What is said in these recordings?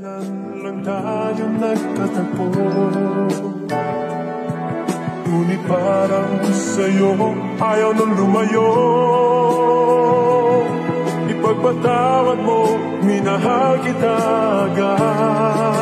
Kailan lang tayo nagkatagpo, ngunit parang sa'yo ayaw nang lumayo. Ipagpatawad mo, minahal kita agad.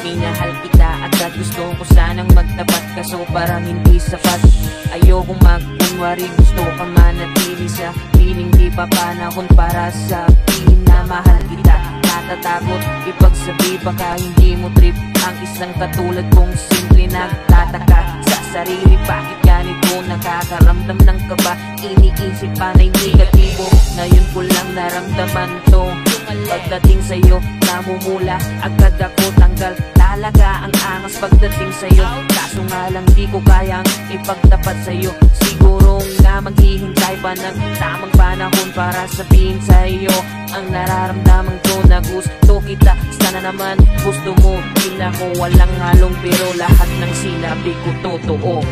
Minahal kita agad, gusto ko sanang magtapat, kaso parang hindi sapat. Ayokong magkunwari, gusto ka manatili sa piling, di pa panahon para sa piling na mahal kita. Natatakot ipagsabi, baka hindi mo trip ang isang katulad kong simple nagtataka sa sarili. Bakit ganito, nakakaramdam ng kaba, iniisip pa na negatibo. Ngayon ko lang naramdaman to, pagdating sa'yo namumula agad ako, tanggal talaga ang angas pagdating sa'yo. Kaso nga lang di ko kayang ipagtapat sa'yo. Siguro nga maghihintay pa ng tamang panahon para sabihin sa'yo ang nararamdaman ko, na gusto kita. Sana naman gusto mo din ako, walang halong pero lahat ng sinabi ko totoo.